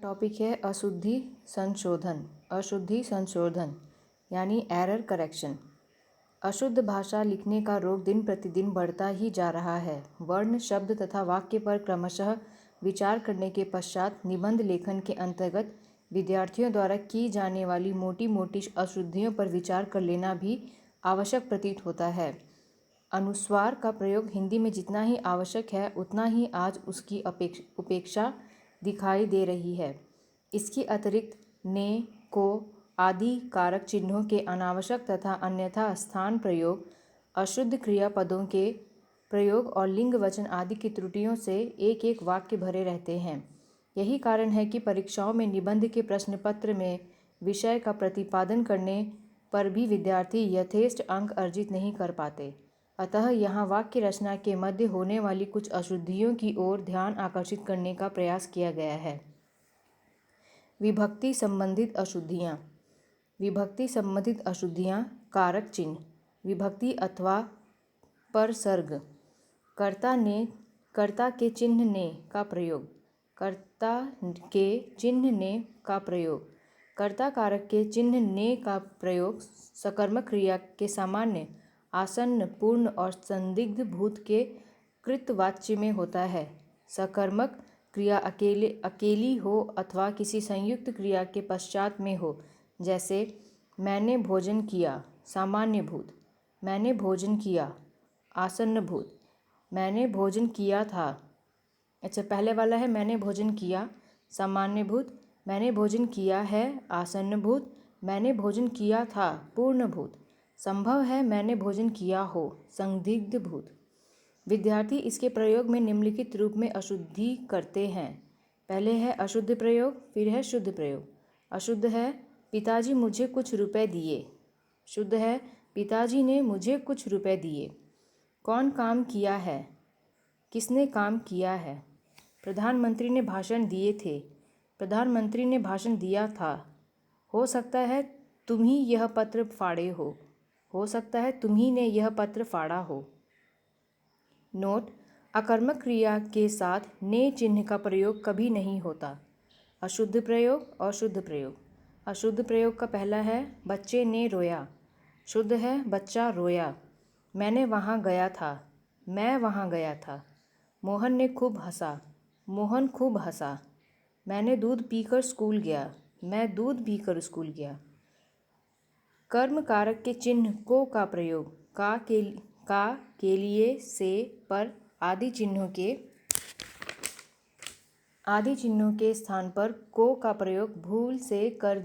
Topic है अशुद्धि संशोधन। अशुद्धि संशोधन यानी एरर करेक्शन। अशुद्ध भाषा लिखने का रोग दिन प्रतिदिन बढ़ता ही जा रहा है। वर्ण, शब्द तथा वाक्य पर क्रमशः विचार करने के पश्चात निबंध लेखन के अंतर्गत विद्यार्थियों द्वारा की जाने वाली मोटी मोटी अशुद्धियों पर विचार कर लेना भी आवश्यक प्रतीत होता है। अनुस्वार का प्रयोग हिंदी में जितना ही आवश्यक है उतना ही आज उसकी उपेक्षा दिखाई दे रही है। इसके अतिरिक्त ने, को आदि कारक चिन्हों के अनावश्यक तथा अन्यथा स्थान प्रयोग, अशुद्ध क्रियापदों के प्रयोग और लिंग वचन आदि की त्रुटियों से एक एक वाक्य भरे रहते हैं। यही कारण है कि परीक्षाओं में निबंध के प्रश्न पत्र में विषय का प्रतिपादन करने पर भी विद्यार्थी यथेष्ट अंक अर्जित नहीं कर पाते। अतः यहाँ वाक्य रचना के मध्य होने वाली कुछ अशुद्धियों की ओर ध्यान आकर्षित करने का प्रयास किया गया है। विभक्ति संबंधित अशुद्धियाँ। विभक्ति संबंधित अशुद्धियाँ। कारक चिन्ह, विभक्ति अथवा परसर्ग, कर्ता ने, कर्ता के चिन्ह ने का प्रयोग, कर्ता के चिन्ह ने का प्रयोग, कर्ता कारक के चिन्ह ने का प्रयोग सकर्मक क्रिया के सामान्य, आसन्न, पूर्ण और संदिग्ध भूत के कृतवाच्य में होता है। सकर्मक क्रिया अकेली हो अथवा किसी संयुक्त क्रिया के पश्चात में हो, जैसे मैंने भोजन किया, सामान्य भूत, मैंने भोजन किया, आसन्न भूत, मैंने भोजन किया था। अच्छा, पहले वाला है मैंने भोजन किया, सामान्य भूत, मैंने भोजन किया है, आसन्न भूत, मैंने भोजन किया था, पूर्ण भूत, संभव है मैंने भोजन किया हो, संदिग्ध भूत। विद्यार्थी इसके प्रयोग में निम्नलिखित रूप में अशुद्धि करते हैं। पहले है अशुद्ध प्रयोग, फिर है शुद्ध प्रयोग। अशुद्ध है पिताजी मुझे कुछ रुपए दिए। शुद्ध है पिताजी ने मुझे कुछ रुपए दिए। कौन काम किया है, किसने काम किया है। प्रधानमंत्री ने भाषण दिए थे, प्रधानमंत्री ने भाषण दिया था। हो सकता है तुम ही यह पत्र फाड़े हो सकता है तुम्ही ने यह पत्र फाड़ा हो। नोट: अकर्मक क्रिया के साथ ने चिन्ह का प्रयोग कभी नहीं होता। अशुद्ध प्रयोग और शुद्ध प्रयोग। अशुद्ध प्रयोग का पहला है बच्चे ने रोया। शुद्ध है बच्चा रोया। मैंने वहाँ गया था, मैं वहाँ गया था। मोहन ने खूब हंसा, मोहन खूब हंसा। मैंने दूध पीकर स्कूल गया, मैं दूध पीकर स्कूल गया। कर्म कारक के चिन्ह को का प्रयोग का के लिए, से, पर आदि चिन्हों के स्थान पर को का प्रयोग भूल से कर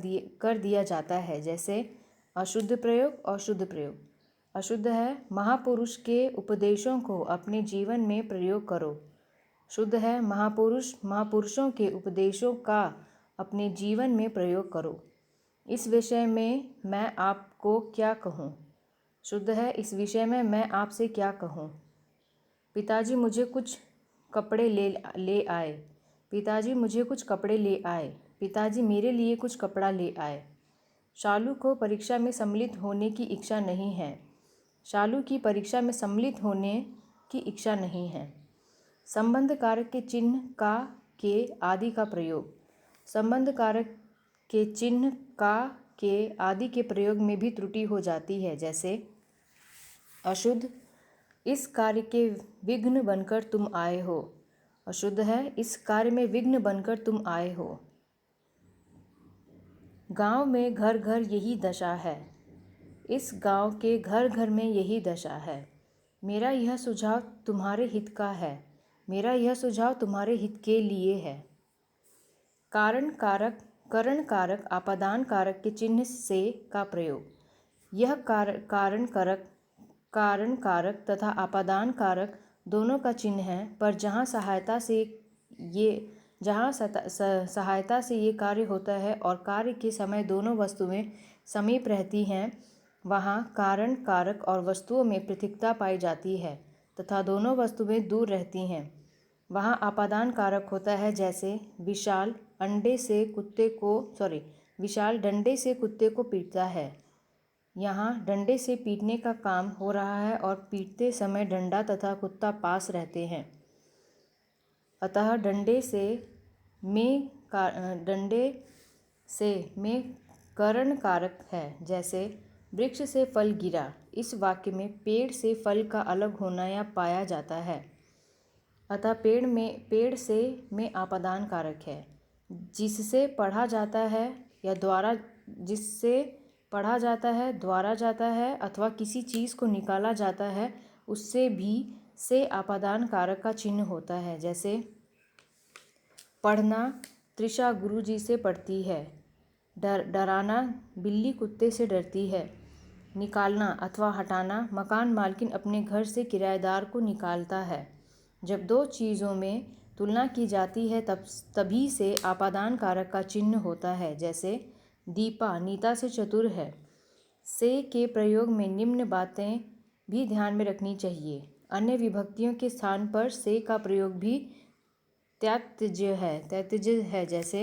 दिया जाता है, जैसे अशुद्ध प्रयोग और शुद्ध प्रयोग। अशुद्ध है महापुरुष के उपदेशों को अपने जीवन में प्रयोग करो। शुद्ध है महापुरुषों के उपदेशों का अपने जीवन में प्रयोग करो। इस विषय में मैं आपको क्या कहूँ। शुद्ध है इस विषय में मैं आपसे क्या कहूँ। पिताजी मुझे कुछ कपड़े ले आए। पिताजी मुझे कुछ कपड़े ले आए। पिताजी मेरे लिए कुछ कपड़ा ले आए। शालू को परीक्षा में सम्मिलित होने की इच्छा नहीं है। शालू की परीक्षा में सम्मिलित होने की इच्छा नहीं है। संबंध कारक के चिन्ह का, के आदि का प्रयोग। संबंध कारक के चिन्ह का, के आदि के प्रयोग में भी त्रुटि हो जाती है, जैसे अशुद्ध इस कार्य के विघ्न बनकर तुम आए हो। अशुद्ध है इस कार्य में विघ्न बनकर तुम आए हो। गांव में घर घर यही दशा है। इस गांव के घर घर में यही दशा है। मेरा यह सुझाव तुम्हारे हित का है। मेरा यह सुझाव तुम्हारे हित के लिए है। कारण कारक, करण कारक, आपादान कारक के चिन्ह से का प्रयोग। यह कारण कारक तथा आपादान कारक दोनों का चिन्ह है, पर जहाँ सहायता से ये कार्य होता है और कार्य के समय दोनों वस्तुएं समीप रहती हैं, वहाँ कारण कारक और वस्तुओं में पृथकता पाई जाती है तथा दोनों वस्तुएं दूर रहती हैं, वहाँ आपादान कारक होता है, जैसे विशाल डंडे से कुत्ते को पीटता है। यहाँ डंडे से पीटने का काम हो रहा है और पीटते समय डंडा तथा कुत्ता पास रहते हैं। अतः डंडे से में डंडे से में करण कारक है। जैसे वृक्ष से फल गिरा, इस वाक्य में पेड़ से फल का अलग होना या पाया जाता है, अतः पेड़ से में आपादान कारक है। जिससे पढ़ा जाता है या द्वारा जाता है अथवा किसी चीज़ को निकाला जाता है, उससे भी से आपादान कारक का चिन्ह होता है। जैसे पढ़ना, तृषा गुरुजी से पढ़ती है। डराना, बिल्ली कुत्ते से डरती है। निकालना अथवा हटाना, मकान मालकिन अपने घर से किराएदार को निकालता है। जब दो चीज़ों में तुलना की जाती है तभी से आपादान कारक का चिन्ह होता है। जैसे दीपा नीता से चतुर है। से के प्रयोग में निम्न बातें भी ध्यान में रखनी चाहिए। अन्य विभक्तियों के स्थान पर से का प्रयोग भी त्याज्य है। जैसे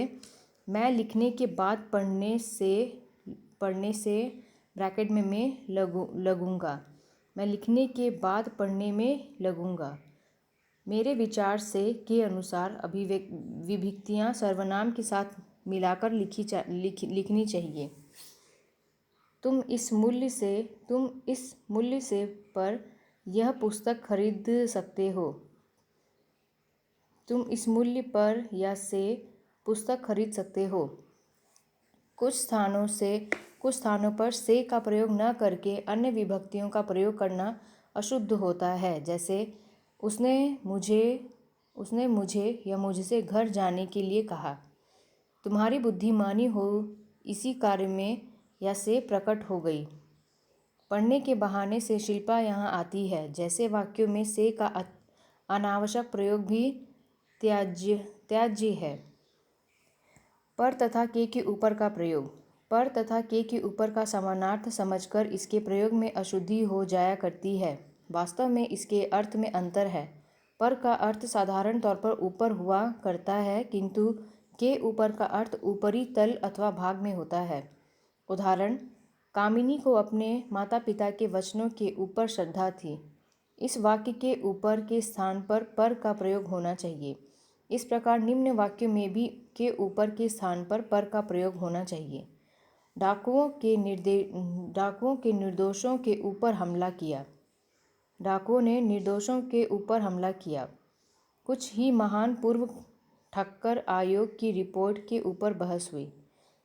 मैं लिखने के बाद पढ़ने से ब्रैकेट में मैं लगूंगा। मैं लिखने के बाद पढ़ने में लगूंगा। मेरे विचार से के अनुसार विभक्तियाँ सर्वनाम के साथ मिलाकर लिखनी चाहिए। तुम इस मूल्य से पर यह पुस्तक खरीद सकते हो। तुम इस मूल्य पर या से पुस्तक खरीद सकते हो। कुछ स्थानों पर से का प्रयोग न करके अन्य विभक्तियों का प्रयोग करना अशुद्ध होता है। जैसे उसने मुझे या मुझसे घर जाने के लिए कहा। तुम्हारी बुद्धिमानी हो इसी कार्य में या से प्रकट हो गई। पढ़ने के बहाने से शिल्पा यहाँ आती है। जैसे वाक्यों में से का अनावश्यक प्रयोग भी त्याज्य है। पर तथा के ऊपर का प्रयोग। पर तथा के ऊपर का समानार्थ समझकर इसके प्रयोग में अशुद्धि हो जाया करती है। वास्तव में इसके अर्थ में अंतर है। पर का अर्थ साधारण तौर पर ऊपर हुआ करता है, किंतु के ऊपर का अर्थ ऊपरी तल अथवा भाग में होता है। उदाहरण, कामिनी को अपने माता पिता के वचनों के ऊपर श्रद्धा थी। इस वाक्य के ऊपर के स्थान पर का प्रयोग होना चाहिए। इस प्रकार निम्न वाक्यों में भी के ऊपर के स्थान पर का प्रयोग होना चाहिए। डाकुओं के निर्दोषों के ऊपर हमला किया। डाकुओं ने निर्दोषों के ऊपर हमला किया। कुछ ही महान पूर्व ठक्कर आयोग की रिपोर्ट के ऊपर बहस हुई।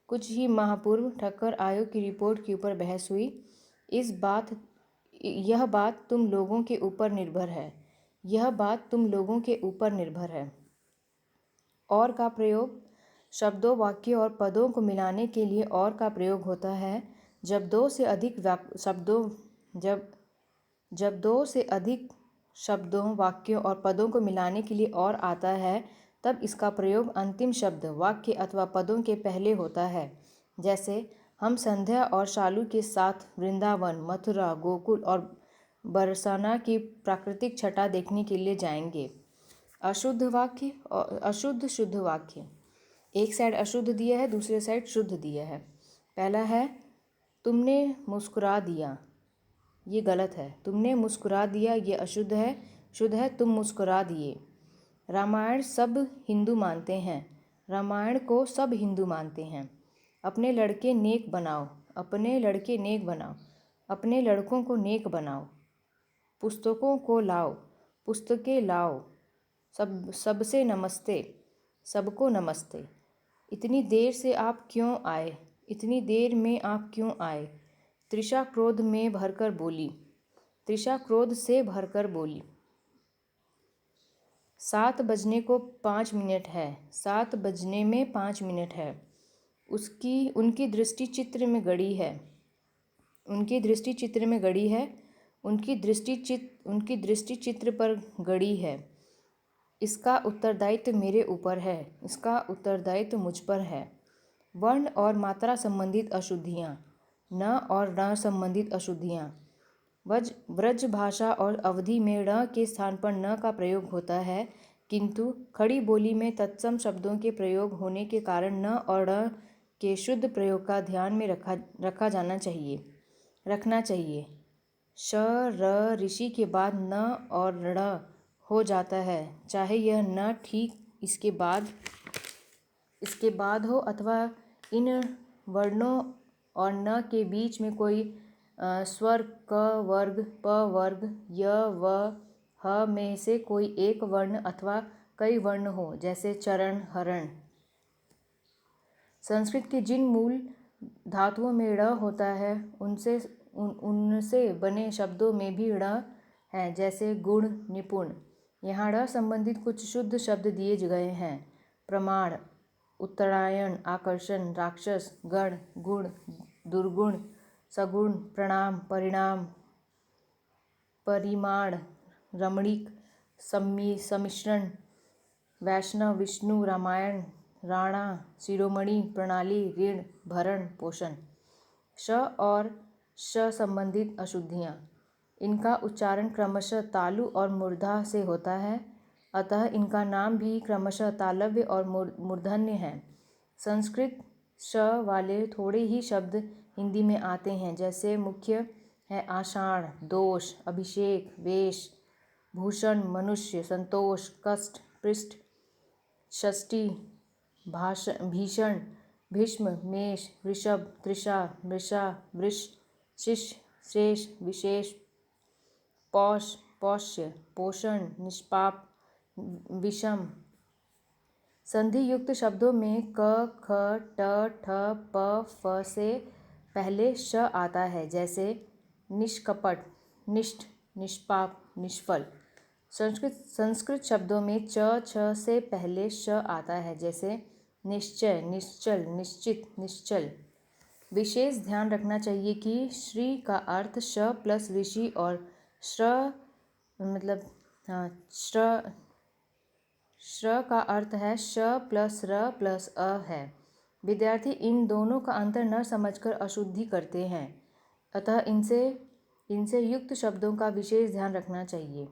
कुछ ही महापूर्व ठक्कर आयोग की रिपोर्ट के ऊपर बहस हुई। यह बात तुम लोगों के ऊपर निर्भर है। यह बात तुम लोगों के ऊपर निर्भर है। और का प्रयोग। शब्दों, वाक्यों और पदों को मिलाने के लिए और का प्रयोग होता है। जब दो से अधिक शब्दों, वाक्यों और पदों को मिलाने के लिए और आता है, तब इसका प्रयोग अंतिम शब्द, वाक्य अथवा पदों के पहले होता है। जैसे हम संध्या और शालू के साथ वृंदावन, मथुरा, गोकुल और बरसाना की प्राकृतिक छटा देखने के लिए जाएंगे। अशुद्ध वाक्य और अशुद्ध शुद्ध वाक्य। एक साइड अशुद्ध दिया है, दूसरे साइड शुद्ध दिया है। पहला है तुमने मुस्कुरा दिया, ये गलत है। तुमने मुस्कुरा दिया, ये अशुद्ध है। शुद्ध है तुम मुस्कुरा दिए। रामायण सब हिंदू मानते हैं। रामायण को सब हिंदू मानते हैं। अपने लड़के नेक बनाओ। अपने लड़के नेक बनाओ। अपने लड़कों को नेक बनाओ। पुस्तकों को लाओ। पुस्तकें लाओ। सबसे नमस्ते। सबको नमस्ते। इतनी देर से आप क्यों आए? इतनी देर में आप क्यों आए? तृषा क्रोध में भरकर बोली। तृषा क्रोध से भरकर बोली। 7 बजने को 5 मिनट है। 7 बजने में 5 मिनट है। उनकी दृष्टि चित्र में गड़ी है। उनकी दृष्टि चित्र में गड़ी है। उनकी दृष्टि चित्र पर गड़ी है। इसका उत्तरदायित्व मेरे ऊपर है। इसका उत्तरदायित्व मुझ पर है। वर्ण और मात्रा संबंधित अशुद्धियाँ। न और न संबंधित अशुद्धियाँ। ब्रज भाषा और अवधि में ण के स्थान पर न का प्रयोग होता है, किंतु खड़ी बोली में तत्सम शब्दों के प्रयोग होने के कारण न और ण के शुद्ध प्रयोग का ध्यान में रखना चाहिए। श र ऋषि के बाद न और ण हो जाता है, चाहे यह न ठीक इसके बाद इसके बाद हो अथवा इन वर्णों और न के बीच में कोई स्वर क वर्ग, प वर्ग, य, व, ह में से कोई एक वर्ण अथवा कई वर्ण हो, जैसे चरण, हरण। संस्कृत के जिन मूल धातुओं में ड़ होता है उनसे बने शब्दों में भी ण है, जैसे गुण, निपुण। यहाँ ड़ संबंधित कुछ शुद्ध शब्द दिए गए हैं: प्रमाण, उत्तरायण, आकर्षण, राक्षस, गण, गुण, दुर्गुण, सगुण, प्रणाम, परिणाम, परिमाण, रमणीक, सम्मिश्रण, वैष्णव, विष्णु, रामायण, राणा, शिरोमणि, प्रणाली, ऋण, भरण, पोषण। श और श संबंधित अशुद्धियाँ। इनका उच्चारण क्रमशः तालु और मूर्धा से होता है, अतः इनका नाम भी क्रमशः तालव्य और मूर्धन्य है। संस्कृत श वाले थोड़े ही शब्द हिंदी में आते हैं, जैसे मुख्य है आषाढ़, दोष, अभिषेक, वेश, भूषण, मनुष्य, संतोष, कष्ट, पृष्ठ, षष्ठी, भीषण, भीष्म, मेष, वृषभ, तृषा, मृषा, वृष, शिष्य, शेष, विशेष, पौष, पौष्य, पोषण, निष्पाप, विषम। संधि युक्त शब्दों में क, ख, ट, ठ, प, फ से पहले श आता है, जैसे निष्कपट, निष्ठ, निष्पाप, निष्फल। संस्कृत शब्दों में च, छ से पहले श आता है, जैसे निश्चय, निश्चल, निश्चित, निश्चल। विशेष ध्यान रखना चाहिए कि श्री का अर्थ श प्लस ऋषि और श्र का अर्थ है श प्लस र प्लस अ है। विद्यार्थी इन दोनों का अंतर न समझकर अशुद्धि करते हैं, अतः इनसे युक्त शब्दों का विशेष ध्यान रखना चाहिए।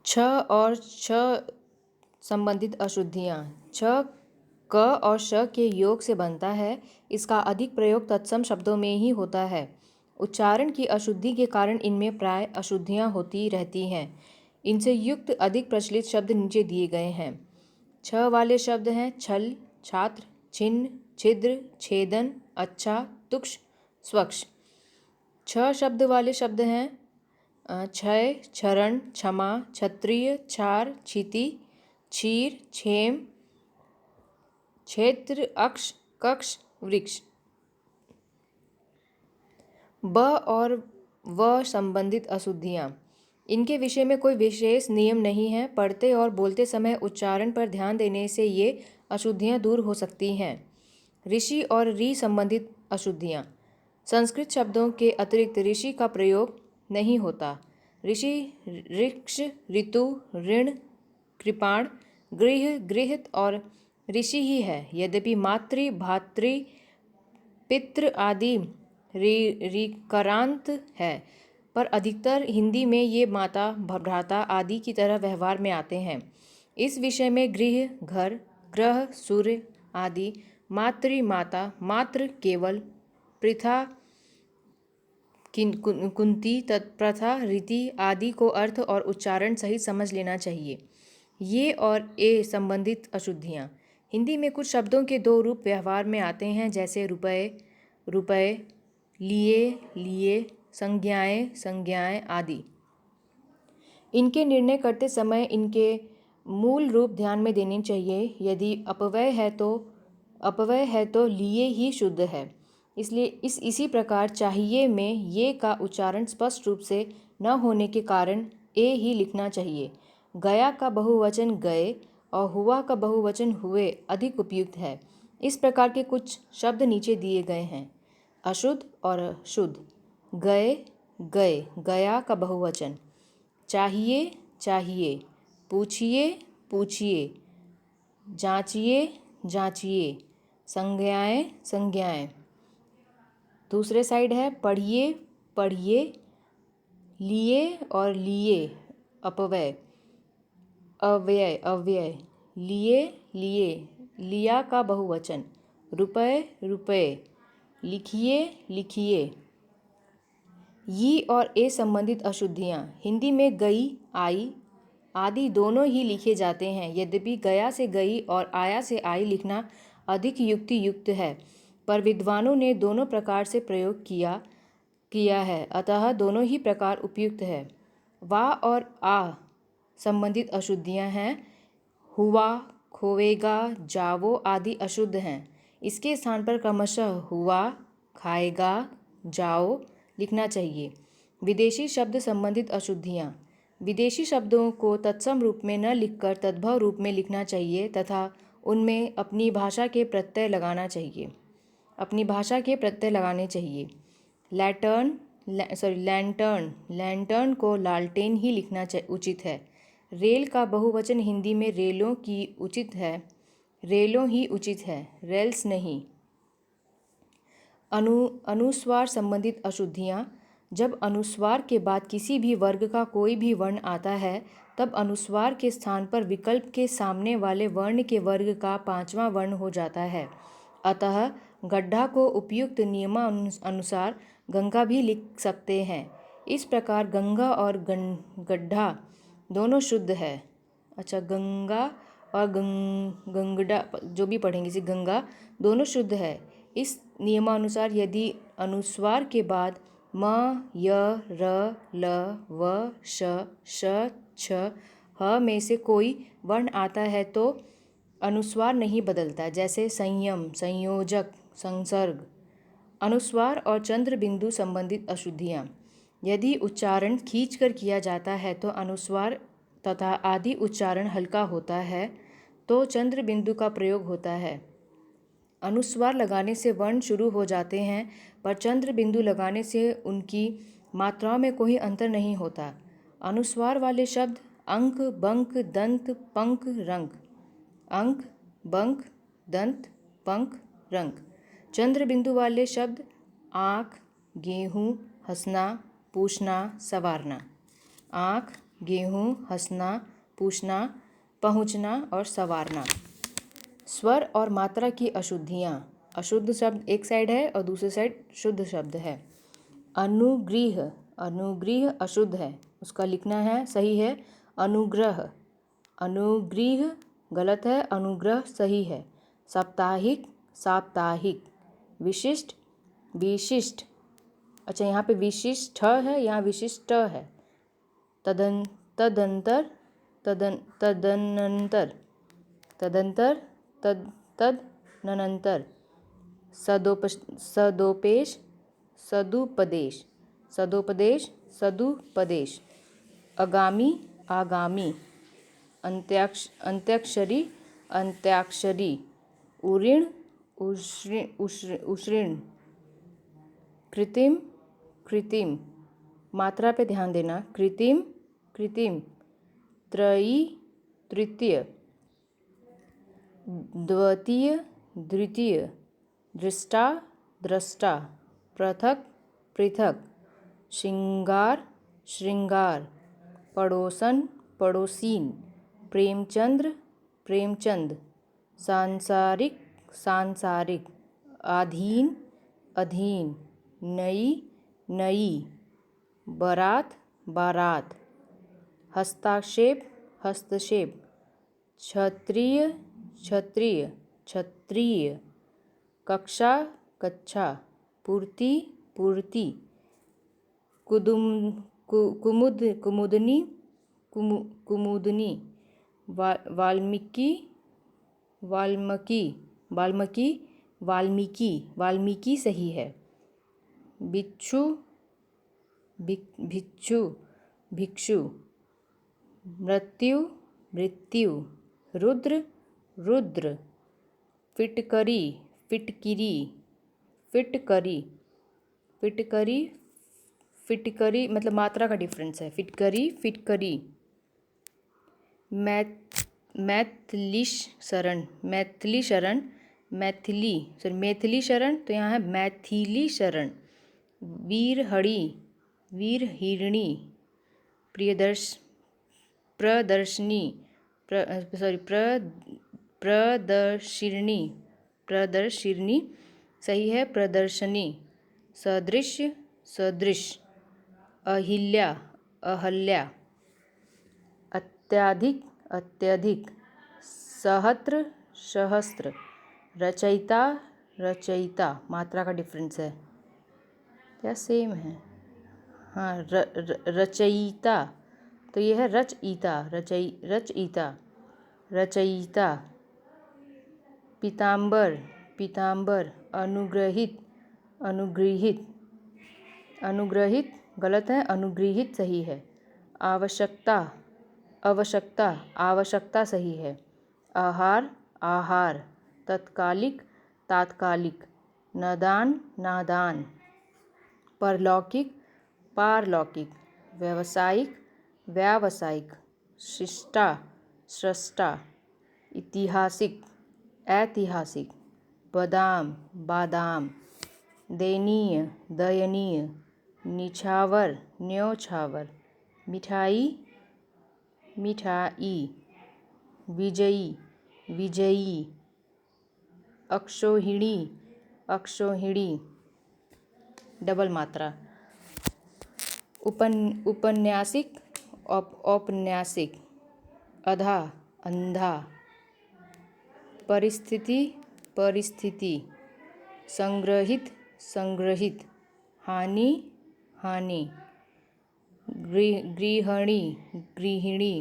छ और छ संबंधित अशुद्धियाँ। छ क और श के योग से बनता है। इसका अधिक प्रयोग तत्सम शब्दों में ही होता है। उच्चारण की अशुद्धि के कारण इनमें प्राय अशुद्धियाँ होती रहती हैं। इनसे युक्त अधिक प्रचलित शब्द नीचे दिए गए हैं। छ वाले शब्द हैं छल, छात्र, छिन्न, छिद्र, छेदन, अच्छा, तुक्ष, स्वच्छ। छ शब्द वाले शब्द हैं क्षय, क्षरण, क्षमा, क्षत्रिय, क्षार, क्षिति, क्षीर, क्षेम, क्षेत्र, अक्ष, कक्ष, वृक्ष। ब और व संबंधित अशुद्धियाँ। इनके विषय में कोई विशेष नियम नहीं है। पढ़ते और बोलते समय उच्चारण पर ध्यान देने से ये अशुद्धियाँ दूर हो सकती हैं। ऋषि और री संबंधित अशुद्धियाँ। संस्कृत शब्दों के अतिरिक्त ऋषि का प्रयोग नहीं होता। ऋषि ऋक्ष, ऋतु, ऋण, कृपाण, गृह, गृहत और ऋषि ही है। यद्यपि मातृ, भातृ, पितृ आदि ऋकारांत है, पर अधिकतर हिंदी में ये माता, भ्राता आदि की तरह व्यवहार में आते हैं। इस विषय में गृह, घर, ग्रह, सूर्य आदि, मातृ, माता, मातृ, केवल, पृथा, कुंती, तत्प्रथा, रीति आदि को अर्थ और उच्चारण सहित समझ लेना चाहिए। ये और ए संबंधित अशुद्धियाँ। हिंदी में कुछ शब्दों के दो रूप व्यवहार में आते हैं, जैसे रुपए, रुपए, लिए, लिए, संज्ञाएं, संज्ञाएं आदि। इनके निर्णय करते समय इनके मूल रूप ध्यान में देने चाहिए। यदि अपव्यय है तो लिए ही शुद्ध है। इसलिए इसी प्रकार चाहिए में ये का उच्चारण स्पष्ट रूप से न होने के कारण ए ही लिखना चाहिए। गया का बहुवचन गए और हुआ का बहुवचन हुए अधिक उपयुक्त है। इस प्रकार के कुछ शब्द नीचे दिए गए हैं: अशुद्ध और शुद्ध। गए, गए, गया का बहुवचन। चाहिए, चाहिए। पूछिए, पूछिए। जांचिए, जांचिए। संज्ञाएं, संज्ञाएं। दूसरे साइड है पढ़िए, पढ़िए। लिए और लिए अपव्यय, अव्यय, अव्यय। लिए, लिए, लिया का बहुवचन। रुपए, रुपए। लिखिए, लिखिए। यी और ए संबंधित अशुद्धियाँ। हिंदी में गई, आई, आदि दोनों ही लिखे जाते हैं। यद्यपि गया से गई और आया से आई लिखना अधिक युक्ति युक्त है, पर विद्वानों ने दोनों प्रकार से प्रयोग किया है, अतः दोनों ही प्रकार उपयुक्त है। वा और आ संबंधित अशुद्धियाँ हैं। हुआ, खोएगा, जावो आदि अशुद्ध हैं। इसके स्थान पर क्रमशः हुआ, खाएगा, जाओ लिखना चाहिए। विदेशी शब्द संबंधित अशुद्धियाँ। विदेशी शब्दों को तत्सम रूप में न लिखकर तद्भव रूप में लिखना चाहिए तथा उनमें अपनी भाषा के प्रत्यय लगाने चाहिए। लैंटर्न को लालटेन ही लिखना उचित है। रेल का बहुवचन हिंदी में रेलों ही उचित है, रेल्स नहीं। अनुस्वार संबंधित अशुद्धियाँ। जब अनुस्वार के बाद किसी भी वर्ग का कोई भी वर्ण आता है, तब अनुस्वार के स्थान पर विकल्प के सामने वाले वर्ण के वर्ग का पांचवा वर्ण हो जाता है। अतः गड्ढा को उपयुक्त नियमानुसार गंगा भी लिख सकते हैं। इस प्रकार गंगा और गड्ढा दोनों शुद्ध है। अच्छा, गंगा और गंगडा जो भी पढ़ेंगे इसे गंगा दोनों शुद्ध है। इस नियमानुसार यदि अनुस्वार के बाद म, य, र, ल, व, श, छ, ह में से कोई वर्ण आता है तो अनुस्वार नहीं बदलता, जैसे संयम, संयोजक, संसर्ग। अनुस्वार और चंद्र बिंदु संबंधित अशुद्धियाँ। यदि उच्चारण खींचकर किया जाता है तो अनुस्वार तथा आदि उच्चारण हल्का होता है तो चंद्र बिंदु का प्रयोग होता है। अनुस्वार लगाने से वर्ण शुरू हो जाते हैं, पर चंद्र बिंदु लगाने से उनकी मात्राओं में कोई अंतर नहीं होता। अनुस्वार वाले शब्द अंक, बंक, दंत, पंक, रंक। अंक, बंक, दंत, पंक, रंक। चंद्र बिंदु वाले शब्द आँख, गेहूँ, हंसना, पूछना, संवारना। आँख, गेहूँ, हंसना, पूछना, पहुँचना और संवारना। स्वर और मात्रा की अशुद्धियाँ। अशुद्ध शब्द एक साइड है और दूसरी साइड शुद्ध शब्द है। अनुग्रह अशुद्ध है, उसका लिखना है सही है अनुग्रह। अनुग्रह गलत है, अनुग्रह सही है। साप्ताहिक, साप्ताहिक। विशिष्ट। अच्छा, यहाँ पे विशिष्ट है, यहाँ विशिष्ट है। तदनंतर, तदनंतर। सदोपेश, सदुपदेश। आगामी, आगामी। अंत्याक्षरी। उऋण, उषृण। कृत्रिम। मात्रा पे ध्यान देना। कृत्रिम। त्रयी, तृतीय। द्वितीय। दृष्टा। पृथक। श्रृंगार। पड़ोसीन। प्रेमचंद। सांसारिक। अधीन। नई। बारात। हस्तक्षेप। क्षत्रिय। कक्षा। पूर्ति। कुमुदनी। वाल्मीकि सही है। भिक्षु। मृत्यु। रुद्र। फिटकरी मतलब मात्रा का डिफरेंस है। फिटकरी। मैथिली शरण तो यहाँ है मैथिली शरण। वीरहिरणी। प्रदर्शिनी सही है। प्रदर्शनी। सदृश। अहल्या। अत्यधिक अत्यधिक, सहस्त्र सहस्त्र, रचयिता रचयिता, मात्रा का डिफरेंस है क्या, सेम है, हाँ रचयिता, तो ये है रचयिता, रचयिता रचयिता। पीताम्बर पीताम्बर, अनुग्रहित अनुगृहित, अनुग्रहित गलत है, अनुगृहित सही है। आवश्यकता आवश्यकता, आवश्यकता सही है। आहार आहार, तत्कालिक तात्कालिक, नादान नादान, परलौकिक पारलौकिक, व्यावसायिक व्यावसायिक, शिष्टा स्रष्टा, ऐतिहासिक ऐतिहासिक, बादाम बादाम, दयनीय दयनीय, निछावर न्योछावर, मिठाई मिठाई, विजयी विजयी, अक्षोहिणी अक्षोहिणी, डबल मात्रा। उपन्यासिक औपन्यासिक, अधा अंधा, परिस्थिति परिस्थिति, संग्रहित संग्रहित, हानि हानि, गृहिणी गृहिणी,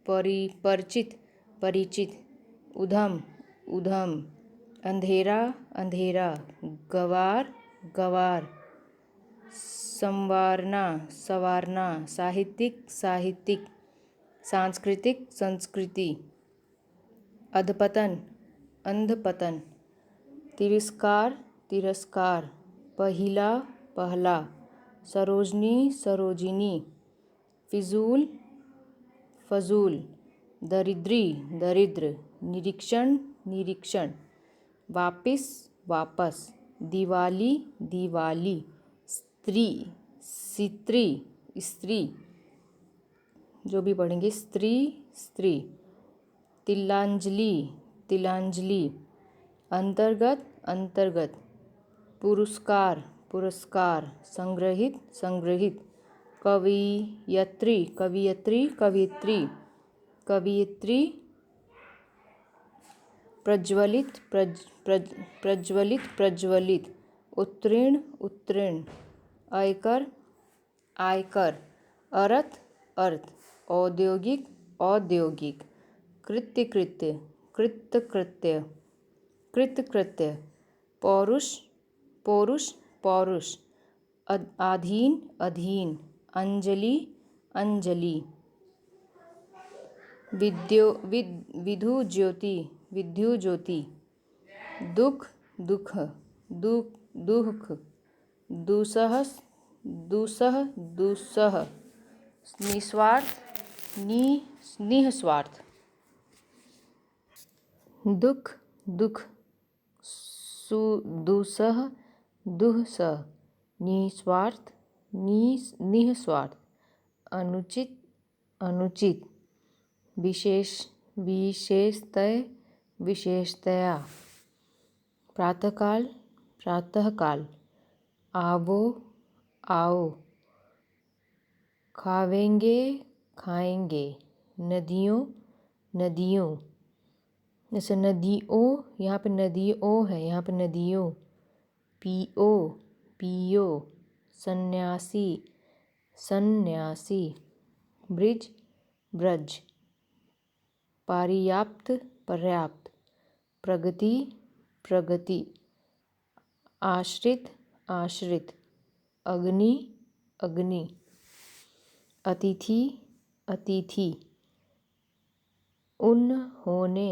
परिचित परिचित, उधम उधम, अंधेरा अंधेरा, गवार गवार, संवारना संवारना, साहित्यिक साहित्यिक, सांस्कृतिक संस्कृति, अधपतन अंधपतन, तिरस्कार तिरस्कार, पहिला पहला, सरोजनी सरोजिनी, फिजूल फजूल, दरिद्री दरिद्र, निरीक्षण निरीक्षण, वापिस वापस, दिवाली दिवाली, स्त्री स्त्री स्त्री, जो भी पढ़ेंगे स्त्री स्त्री, तिलांजलि तिलांजलि, अंतर्गत अंतर्गत, पुरस्कार पुरस्कार, संग्रहित संग्रहित, कवियत्री कवियत्री कवियत्री कवियत्री, प्रज्वलित प्रज्वलित प्रज्वलित, उत्तीर्ण उत्तीर्ण, आयकर आयकर, अर्थ अर्थ, औद्योगिक औद्योगिक, कृत्य कृत्य कृत्य कृत्य कृत्य कृत्य, पौरुष पौरुष पौरुष, अधीन अधीन, अंजलि अंजलि, विधु ज्योति विद्यु ज्योति, दुख दुख दुख, दुसह दुसह दुसह, निस्वार्थ निस्वार्थ, दुख दुख, दुसह दुसह, निस्वार्थ निस्वार्थ, अनुचित अनुचित, विशेषतः विशेषतया, प्रातःकाल प्रातःकाल, आवो आओ, खावेंगे खाएंगे, नदियों नदियों, जैसे नदियों, यहाँ पे नदियों है, यहाँ पे नदियों, पियो पियो, सन्यासी सन्यासी, ब्रिज ब्रज, पर्याप्त पर्याप्त, प्रगति प्रगति, आश्रित आश्रित, अग्नि अग्नि, अतिथि अतिथि, उन्होंने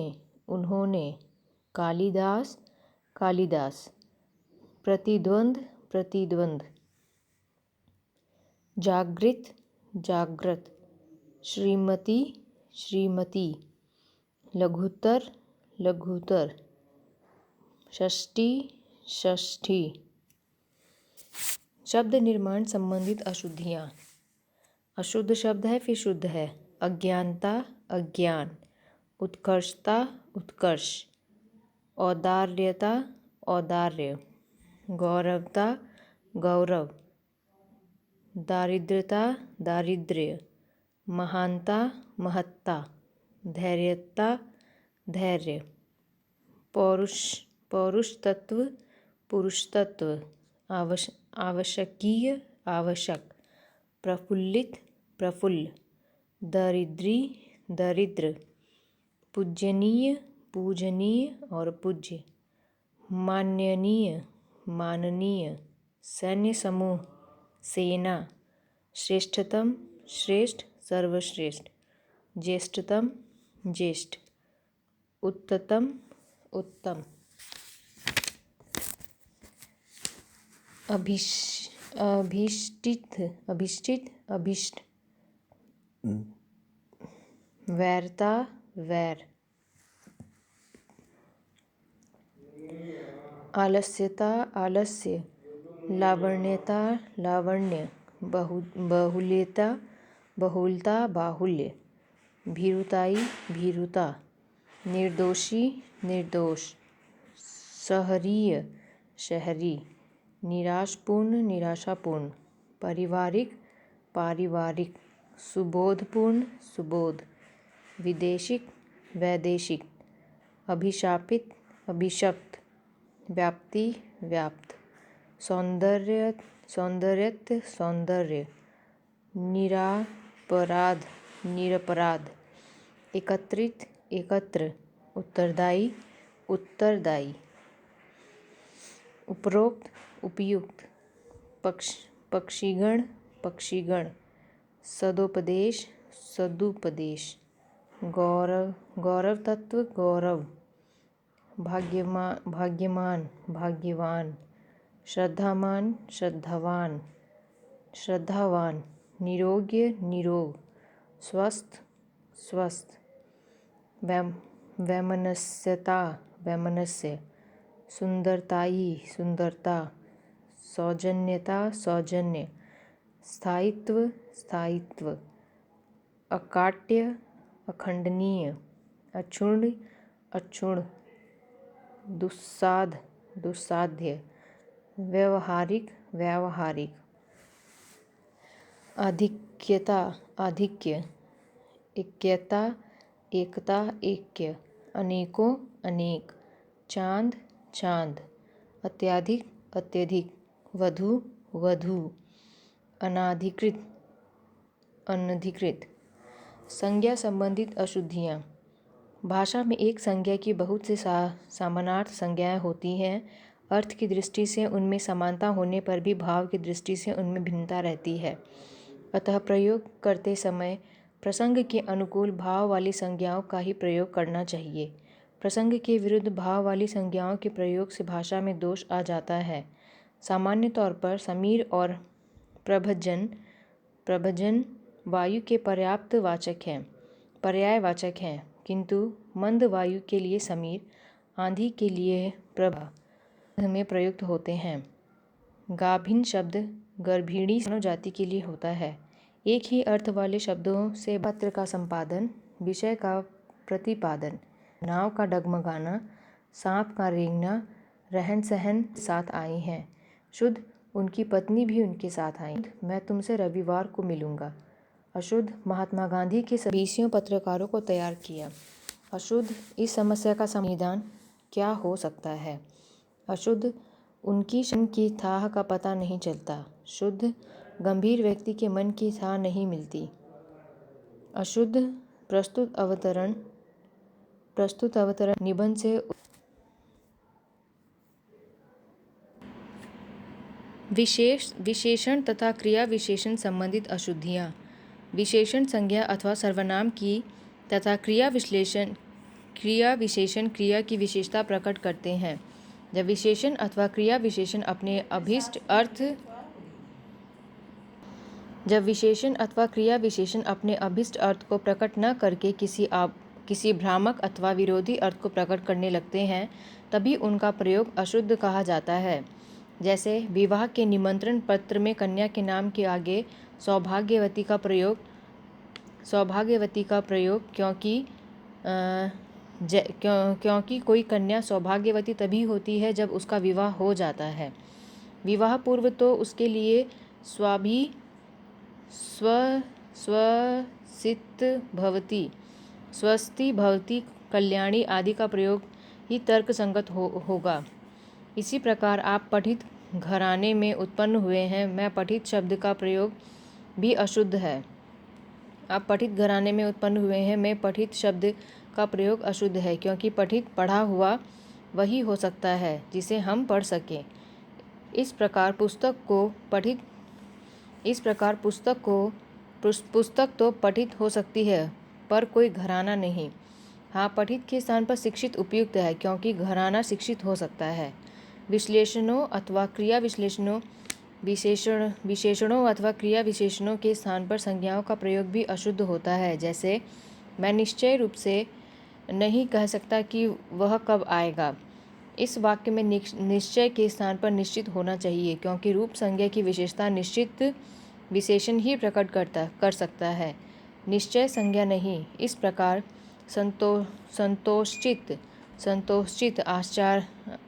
उन्होंने, कालिदास कालिदास, प्रतिद्वंद प्रतिद्वंद, जागृत जागृत, श्रीमती श्रीमती, लघुतर लघुतर, षष्ठी षष्ठी। शब्द निर्माण संबंधित अशुद्धियाँ। अशुद्ध शब्द है फिर शुद्ध है। अज्ञानता अज्ञान, उत्कर्षता उत्कर्ष, औदार्यता औदार्य, गौरवता गौरव, दारिद्रता दारिद्र्य, महानता महत्ता, धैर्यता, धैर्य, पौरुषतत्व, पुरुषतत्व, आवश्यकीय, आवश्यक, प्रफुल्लित, प्रफुल्ल, दरिद्री, दरिद्र, पूजनीय, पूजनीय और पूज्य, माननीय, माननीय, सैन्य समूह, सेना, श्रेष्ठतम, श्रेष्ठ, सर्वश्रेष्ठ, ज्येष्ठतम, ज्येष्ठ, उत्तम, उत्तम, अभिष्टित, अभिष्टित, अभिष्ट, वैरता, वैर, आलस्यता, आलस्य, लावण्यता, लावण्य, बहुल्यता, बहुलता, बाहुल्य, भीरुताई, भीरुता, निर्दोषी, निर्दोष, शहरीय, शहरी, निराशपूर्ण, निराशापूर्ण, पारिवारिक, पारिवारिक, सुबोधपूर्ण, सुबोध, विदेशिक, वैदेशिक, अभिशापित, अभिशप्त, व्याप्ति, व्याप्त, सौंदर्य, सौंदर्यत, सौंदर्य, निरापराध, निरपराध, एकत्रित, एकत्र, उत्तरदायी, उत्तरदायी, उपरोक्त, उपयुक्त, पक्षीगण, पक्षीगण, सदोपदेश, सदुपदेश, गौरव, गौरव तत्व, गौरव, भाग्यमान, भाग्यमान, भाग्यवान, श्रद्धामान, श्रद्धावान, श्रद्धावान, निरोग्य, निरोग, स्वस्थ, स्वस्थ, वैमनस्यता, वैमनस्य, सुंदरताई, सुंदरता, सौजन्यता, सौजन्य, स्थायित्व, स्थायित्व, अकाट्य, अखंडनीय, अक्षुण्ण, अक्षुण्ण, दुस्साध, दुस्साध्य, व्यवहारिक, व्यावहारिक, आधिक्यता, आधिक्य, ऐक्यता, एकता, ऐक्य, अनेकों, अनेक, चांद, चांद, अत्यधिक, अत्यधिक, वधु, वधू, अनाधिकृत, अनधिकृत, संज्ञा संबंधित अशुद्धियाँ। भाषा में एक संज्ञा की बहुत से समानार्थ संज्ञाएँ होती हैं। अर्थ की दृष्टि से उनमें समानता होने पर भी भाव की दृष्टि से उनमें भिन्नता रहती है। अतः प्रयोग करते समय प्रसंग के अनुकूल भाव वाली संज्ञाओं का ही प्रयोग करना चाहिए। प्रसंग के विरुद्ध भाव वाली संज्ञाओं के प्रयोग से भाषा में दोष आ जाता है। सामान्य तौर पर समीर और प्रभजन वायु के पर्याप्त वाचक हैं, पर्यायवाचक हैं, किंतु मंद वायु के लिए समीर, आंधी के लिए प्रभा में प्रयुक्त होते हैं। गाभिन शब्द गर्भिणी मानव जाति के लिए होता है। एक ही अर्थ वाले शब्दों से पत्र का संपादन, विषय का प्रतिपादन, नाव का डगमगाना, सांप का रेंगना, रहन सहन साथ आए हैं। शुद्ध, उनकी पत्नी भी उनके साथ आई। मैं तुमसे रविवार को मिलूंगा। अशुद्ध, महात्मा गांधी के 20 पत्रकारों को तैयार किया। अशुद्ध, इस समस्या का समाधान क्या हो सकता है। अशुद्ध, उनकी मन की थाह का पता नहीं चलता। शुद्ध, गंभीर व्यक्ति के मन की थाह नहीं मिलती। अशुद्ध, प्रस्तुत अवतरण निबंध से विशेषण तथा क्रिया विशेषण संबंधित अशुद्धियाँ। विशेषण संज्ञा अथवा सर्वनाम की तथा क्रिया विशेषण क्रिया की विशेषता प्रकट करते हैं। जब विशेषण अथवा क्रिया विशेषण अपने अभिष्ट अर्थ को प्रकट न करके किसी भ्रामक अथवा विरोधी अर्थ को प्रकट करने लगते हैं, तभी उनका प्रयोग अशुद्ध कहा जाता है। जैसे विवाह के निमंत्रण पत्र में कन्या के नाम के आगे सौभाग्यवती का प्रयोग क्योंकि कोई कन्या सौभाग्यवती तभी होती है जब उसका विवाह हो जाता है। विवाह पूर्व तो उसके लिए सित भवति, स्वस्ति भवति, कल्याणी आदि का प्रयोग ही तर्क संगत होगा। इसी प्रकार आप पठित घराने में उत्पन्न हुए हैं, मैं पठित शब्द का प्रयोग भी अशुद्ध है। आप पठित घराने में उत्पन्न हुए हैं, मैं पठित शब्द का प्रयोग अशुद्ध है, क्योंकि पठित पढ़ा हुआ वही हो सकता है जिसे हम पढ़ सकें। इस प्रकार पुस्तक तो पठित हो सकती है, पर कोई घराना नहीं। हाँ, पठित के स्थान पर शिक्षित उपयुक्त है, क्योंकि घराना शिक्षित हो सकता है। विशेषणों अथवा क्रिया विशेषणों के स्थान पर संज्ञाओं का प्रयोग भी अशुद्ध होता है। जैसे मैं निश्चय रूप से नहीं कह सकता कि वह कब आएगा। इस वाक्य में निश्चय के स्थान पर निश्चित होना चाहिए, क्योंकि रूप संज्ञा की विशेषता निश्चित विशेषण ही प्रकट कर सकता है, निश्चय संज्ञा नहीं। इस प्रकार संतोषचित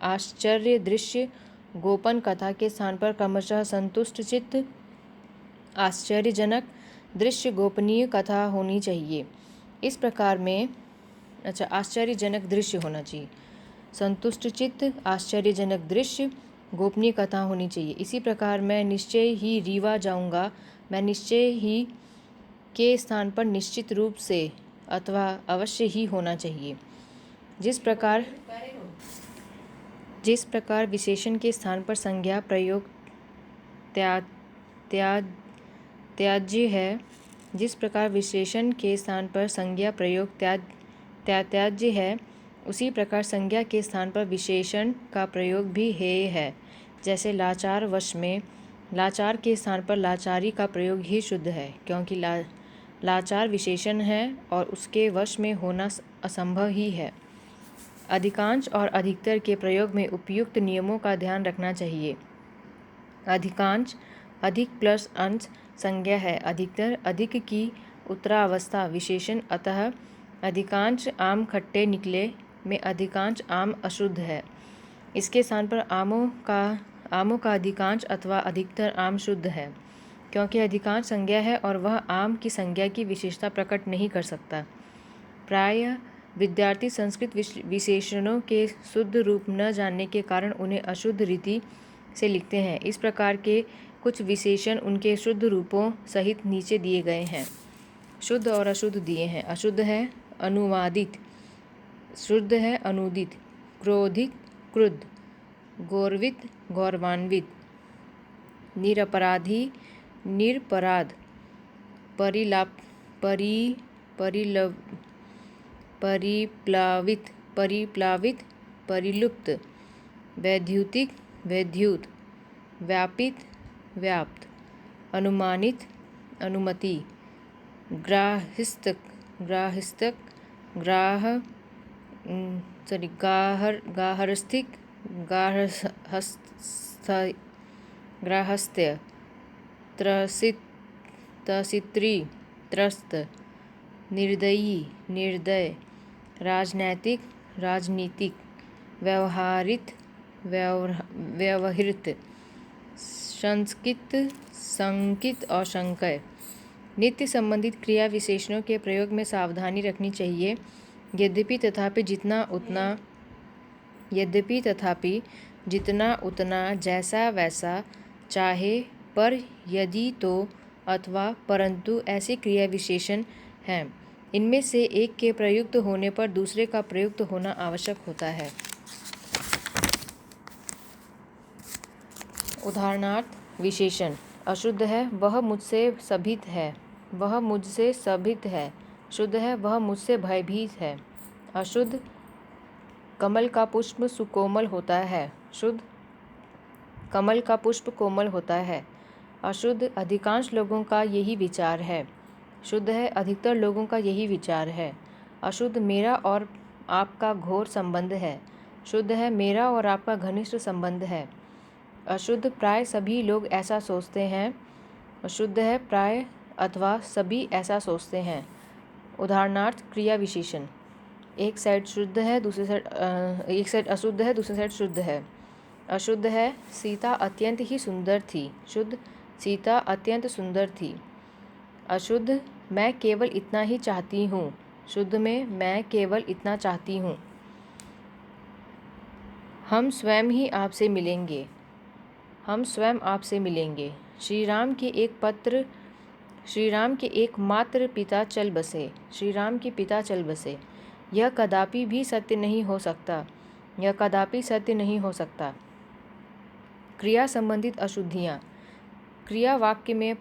आश्चर्य दृश्य गोपन कथा के स्थान पर क्रमशः संतुष्टचित्त आश्चर्यजनक दृश्य गोपनीय कथा होनी चाहिए। इस प्रकार में आश्चर्यजनक दृश्य होना चाहिए। संतुष्टचित्त आश्चर्यजनक दृश्य गोपनीय कथा होनी चाहिए। इसी प्रकार मैं निश्चय ही रीवा जाऊंगा, मैं निश्चय ही के स्थान पर निश्चित रूप से अथवा अवश्य ही होना चाहिए। जिस प्रकार विशेषण के स्थान पर संज्ञा प्रयोग त्याज्य है, जिस प्रकार विशेषण के स्थान पर संज्ञा प्रयोग त्याज्य है, उसी प्रकार संज्ञा के स्थान पर विशेषण का प्रयोग भी हेय है। जैसे लाचार वश में लाचार के स्थान पर लाचारी का प्रयोग ही शुद्ध है, क्योंकि लाचार विशेषण है और उसके वश में होना असंभव ही है। अधिकांश और अधिकतर के प्रयोग में उपयुक्त नियमों का ध्यान रखना चाहिए। अधिकांश अधिक प्लस अंश संज्ञा है, अधिकतर अधिक की उत्तरावस्था विशेषण, अतः अधिकांश आम खट्टे निकले में अधिकांश आम अशुद्ध है। इसके स्थान पर आमों का अधिकांश अथवा अधिकतर आम शुद्ध है, क्योंकि अधिकांश संज्ञा है और वह आम की संज्ञा की विशेषता प्रकट नहीं कर सकता। प्रायः विद्यार्थी संस्कृत विशेषणों के शुद्ध रूप न जानने के कारण उन्हें अशुद्ध रीति से लिखते हैं। इस प्रकार के कुछ विशेषण उनके शुद्ध रूपों सहित नीचे दिए गए हैं। शुद्ध और अशुद्ध दिए हैं। अशुद्ध है अनुवादित, शुद्ध है अनुदित, क्रोधित क्रुद्ध, गौरवित गौरवान्वित, निरपराधी निरपराध, परिप्लावित परिलुप्त, वैद्युतिक वैद्युत, व्यापित व्याप्त, अनुमानित अनुमति, गार्हस्थ्यक गार्हस्थ्य, त्रसित्री त्रस्त, निर्दयी निर्दय, राजनैतिक राजनीतिक, व्यवहृत, संकित और संकय। नित्य संबंधित क्रिया विशेषणों के प्रयोग में सावधानी रखनी चाहिए। यद्यपि जितना उतना जैसा वैसा, चाहे पर यदि तो अथवा परंतु ऐसे क्रिया विशेषण हैं। इनमें से एक के प्रयुक्त होने पर दूसरे का प्रयुक्त होना आवश्यक होता है। उदाहरणार्थ, विशेषण अशुद्ध है, वह मुझसे सभित है, वह मुझसे सभित है। शुद्ध है, वह मुझसे भयभीत है। अशुद्ध, कमल का पुष्प सुकोमल होता है, शुद्ध, कमल का पुष्प कोमल होता है। अशुद्ध, अधिकांश लोगों का यही विचार है। शुद्ध है, अधिकतर लोगों का यही विचार है। अशुद्ध, मेरा और आपका घोर संबंध है। शुद्ध है, मेरा और आपका घनिष्ठ संबंध है। अशुद्ध, प्राय सभी लोग ऐसा सोचते हैं। शुद्ध है, प्राय अथवा सभी ऐसा सोचते हैं। उदाहरणार्थ, क्रिया विशेषण, एक साइड शुद्ध है, दूसरी साइड एक साइड अशुद्ध है, दूसरी साइड शुद्ध है। अशुद्ध है, सीता अत्यंत ही सुंदर थी। शुद्ध, सीता अत्यंत सुंदर थी। अशुद्ध, मैं केवल इतना ही चाहती हूँ। शुद्ध में मैं केवल इतना चाहती हूँ। हम स्वयं ही आपसे मिलेंगे। हम स्वयं आपसे मिलेंगे। श्री राम के एकमात्र पिता चल बसे। श्री राम के पिता चल बसे। यह कदापि भी सत्य नहीं हो सकता। यह कदापि सत्य नहीं हो सकता। क्रिया संबंधित अशुद्धियाँ। क्रिया वाक्य में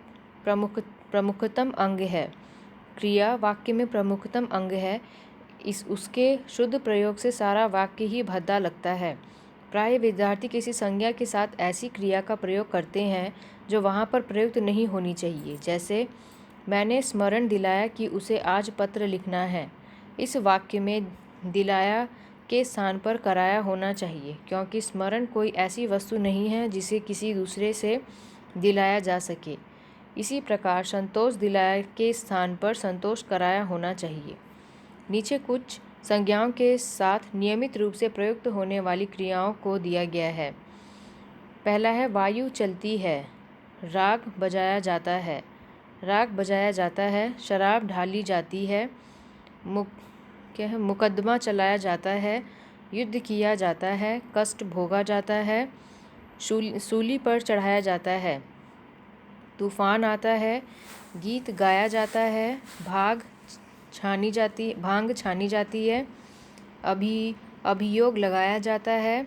प्रमुखतम अंग है। क्रिया वाक्य में प्रमुखतम अंग है। उसके शुद्ध प्रयोग से सारा वाक्य ही भद्दा लगता है। प्राय विद्यार्थी किसी संज्ञा के साथ ऐसी क्रिया का प्रयोग करते हैं जो वहाँ पर प्रयुक्त नहीं होनी चाहिए। जैसे, मैंने स्मरण दिलाया कि उसे आज पत्र लिखना है। इस वाक्य में दिलाया के स्थान पर कराया होना चाहिए, क्योंकि स्मरण कोई ऐसी वस्तु नहीं है जिसे किसी दूसरे से दिलाया जा सके। इसी प्रकार संतोष दिलाया के स्थान पर संतोष कराया होना चाहिए। नीचे कुछ संज्ञाओं के साथ नियमित रूप से प्रयुक्त होने वाली क्रियाओं को दिया गया है। पहला है वायु चलती है, राग बजाया जाता है। राग बजाया जाता है। शराब ढाली जाती है। मुकदमा चलाया जाता है। युद्ध किया जाता है। कष्ट भोगा जाता है। सूली पर चढ़ाया जाता है। तूफान आता है। गीत गाया जाता है। भांग छानी जाती है। अभियोग लगाया जाता है।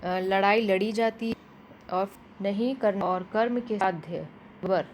लड़ाई लड़ी जाती है। और नहीं करना और कर्म के साध्य वर